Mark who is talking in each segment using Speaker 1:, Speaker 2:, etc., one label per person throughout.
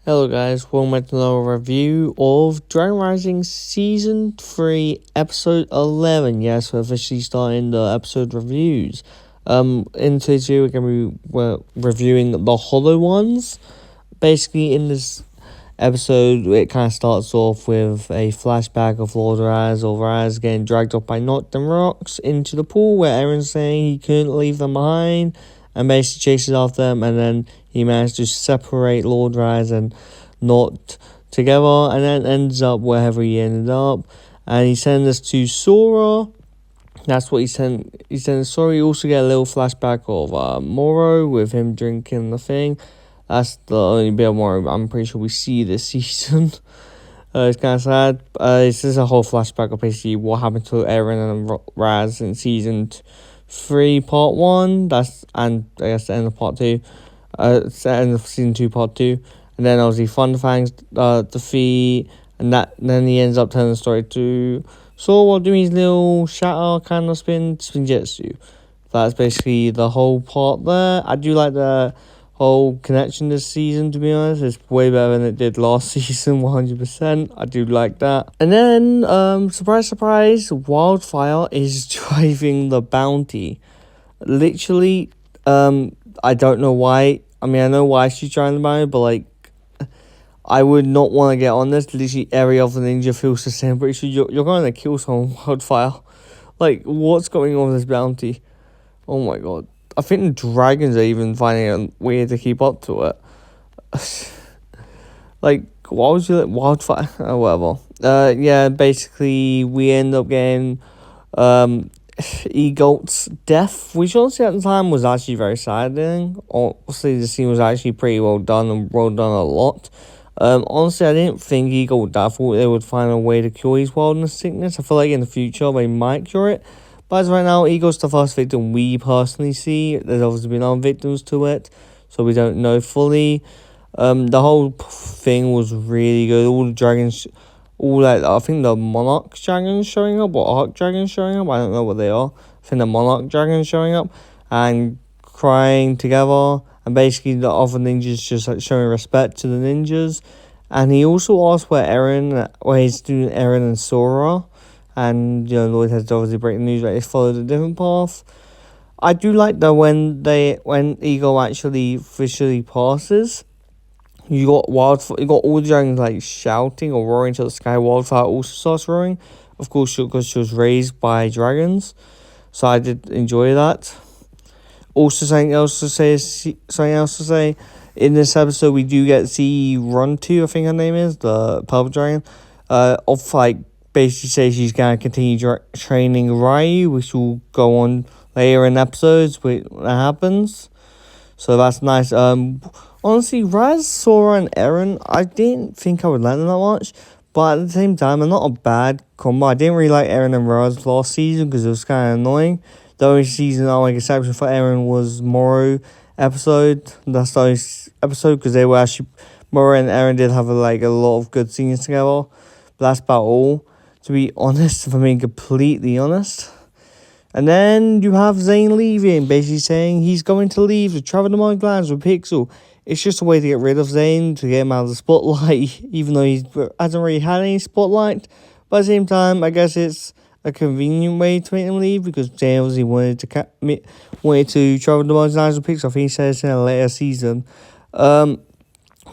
Speaker 1: Hello guys, welcome back to another review of Dragon Rising Season 3, Episode 11. Yes, we're officially starting the episode reviews. In today's video, we're going to be reviewing the hollow ones. Basically, in this episode, it kind of starts off with a flashback of Lord Raz or Raz getting dragged off by Knocked Rocks into the pool, where Aaron's saying he couldn't leave them behind, and basically chases after them, and then he managed to separate Lord Raz and Not together, and then ends up wherever he ended up. And he sent this to Sora. That's what he sent. He sent Sora. You also get a little flashback of Moro with him drinking the thing. That's the only bit of Moro I'm pretty sure we see this season. It's kind of sad. This is a whole flashback of basically what happened to Eren and Raz in season 3, part 1. And I guess the end of part 2. It's the end of season 2, part 2. And then obviously Thunderfang's defeat. And then he ends up telling the story to Sora while doing his little shatter kind of spin jetsu. That's basically the whole part there. I do like the whole connection this season, to be honest. It's way better than it did last season, 100%. I do like that. And then, surprise, surprise, Wildfire is driving the bounty. Literally, I don't know why. I mean, I know why she's driving the bounty, but, like, I would not want to get on this. Literally, every other ninja feels the same. Pretty sure you're going to kill someone with Wildfire. Like, what's going on with this bounty? Oh, my God. I think the dragons are even finding it weird to keep up to it. Like, why would you let Wildfire? Oh, whatever. Yeah, basically, we end up getting Egolt's death, which honestly at the time was actually very saddening. Obviously, the scene was actually pretty well done and well done a lot. Honestly, I didn't think Eagle would die. I thought they would find a way to cure his wildness sickness. I feel like in the future they might cure it. But as right now, Eagle's the first victim we personally see. There's obviously been other victims to it, so we don't know fully. The whole thing was really good. All the dragons, I think the Monarch dragons showing up, or Arc dragons showing up. I don't know what they are. I think the Monarch dragons showing up and crying together. And basically the other ninjas just like showing respect to the ninjas. And he also asked where his student Eren and Sora. And, you know, Lloyd has to obviously break the news that they followed a different path. I do like that when Eagle actually officially passes, you got all the dragons like shouting or roaring to the sky. Wildfire also starts roaring, of course, because she was raised by dragons. So I did enjoy that. Also, something else to say. In this episode, we do get to see Runtu, I think her name is, the purple dragon, of like basically say she's gonna continue training Ryu, which will go on later in episodes when that happens. So that's nice. Honestly, Raz, Sora, and Eren, I didn't think I would like them that much, but at the same time, they're not a bad combo. I didn't really like Eren and Raz last season because it was kind of annoying. The only season I like exception for Eren was Moro episode. That's the only episode because they were actually Moro and Eren did have a lot of good scenes together. But that's about all. To be honest, if I'm being completely honest. And then you have Zane leaving, basically saying he's going to leave to travel the Mudlands with Pixel. It's just a way to get rid of Zane, to get him out of the spotlight, even though he hasn't really had any spotlight. But at the same time, I guess it's a convenient way to make him leave, because Zane obviously wanted to travel the Mudlands with Pixel. I think he said it's in a later season.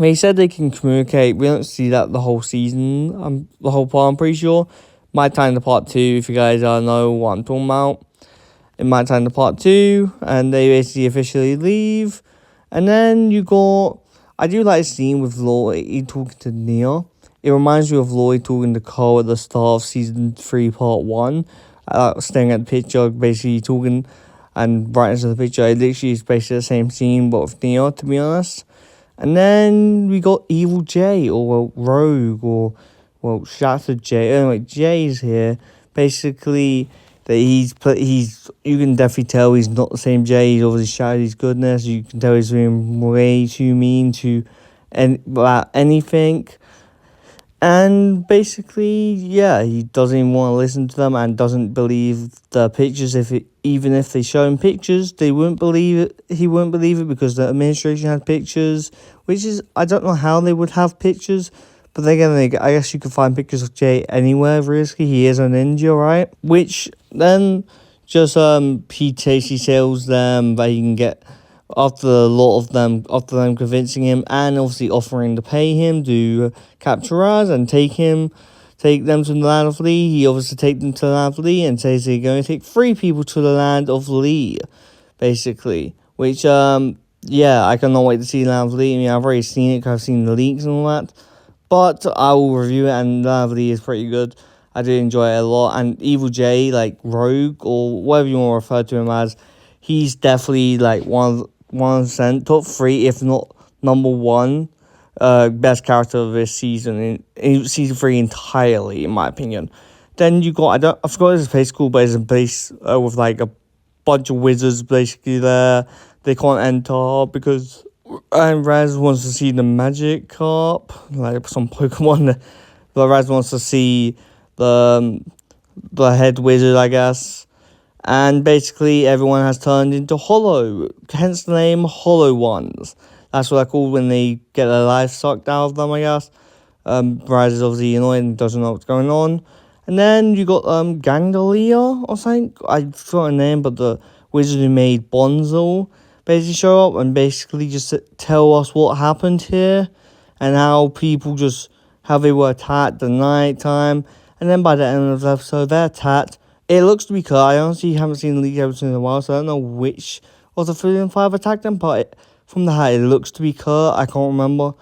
Speaker 1: They said they can communicate. We don't see that the whole season, the whole part, I'm pretty sure. Might tie into part 2, if you guys know what I'm talking about. It might tie into part 2, and they basically officially leave. And then I do like the scene with Lloyd talking to Nia. It reminds me of Lloyd talking to Cole at the start of season 3, part 1. Staring at the picture, basically talking and right into the picture. It literally is basically the same scene, but with Nia, to be honest. And then we got Evil Jay, or Rogue, or Shattered Jay. Anyway, Jay's here. Basically, that you can definitely tell he's not the same Jay. He's obviously shattered his goodness. You can tell he's being way too mean to about anything. And basically, yeah, he doesn't even want to listen to them and doesn't believe the pictures. Even if they show him pictures, they wouldn't believe it. He wouldn't believe it because the administration had pictures, which is, I don't know how they would have pictures. But then again, I guess you could find pictures of Jay anywhere. Realistically, he is a ninja, right? Which then just he tells them that he can get after a lot of them, after them convincing him and obviously offering to pay him to capture us and take them to the land of Lee. He obviously take them to the land of Lee and says they're going to take 3 people to the land of Lee, basically. Which yeah, I cannot wait to see the land of Lee. I mean, I've already seen it because I've seen the leaks and all that. But I will review it, and Land of Lee is pretty good. I do enjoy it a lot. And Evil J, like Rogue, or whatever you want to refer to him as, he's definitely like 100% top 3, if not number 1, best character of this season, in season 3 entirely, in my opinion. Then you got, I forgot his place called, but it's a place with like a bunch of wizards basically there. They can't enter because Raz wants to see the magic carp, like some Pokemon. But Raz wants to see the head wizard, I guess. And basically, everyone has turned into Hollow, hence the name Hollow Ones. That's what they're called when they get their life sucked out of them, I guess. Raz is obviously annoyed and doesn't know what's going on. And then you got Gangalia or something. I forgot her name, but the wizard who made Bonzo basically show up and basically just tell us what happened here and how people how they were attacked at night time. And then by the end of the episode, they're attacked. It looks to be clear. I honestly haven't seen the league episode in a while, so I don't know which of the 3 and 5 attacked them, but from the height, it looks to be clear. I can't remember.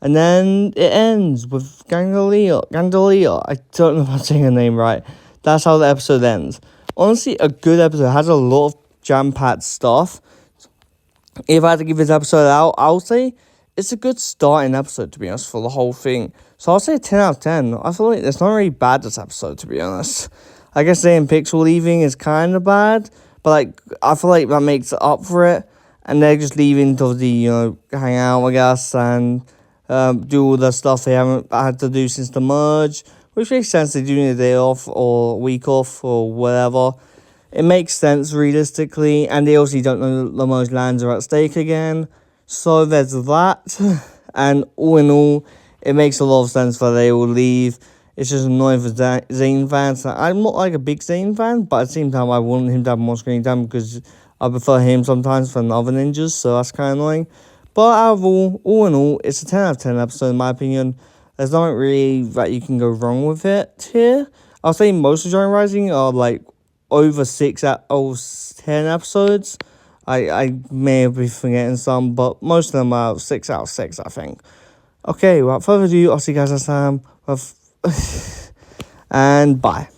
Speaker 1: And then it ends with Gandalia. I don't know if I'm saying her name right. That's how the episode ends. Honestly, a good episode. It has a lot of jam-packed stuff. If I had to give this episode out, I would say it's a good starting episode, to be honest, for the whole thing. So I'll say 10 out of 10. I feel like it's not really bad, this episode, to be honest. I guess saying Pixel leaving is kind of bad, but like I feel like that makes it up for it. And they're just leaving to hang out, I guess, and do all the stuff they haven't had to do since the merge, which makes sense. They're doing a day off or week off or whatever. It makes sense realistically, and they also don't know the merge lands are at stake again. So there's that, and all in all, it makes a lot of sense that they will leave. It's just annoying for Zane fans. I'm not like a big Zane fan, but at the same time, I want him to have more screen time because I prefer him sometimes than other ninjas, so that's kind of annoying. But out of all in all, it's a 10 out of 10 episode in my opinion. There's nothing really that you can go wrong with it here. I'll say most of Giant Rising are like over 6 out of 10 episodes. I may be forgetting some, but most of them are 6 out of 6, I think. Okay, without further ado, I'll see you guys next time. And bye.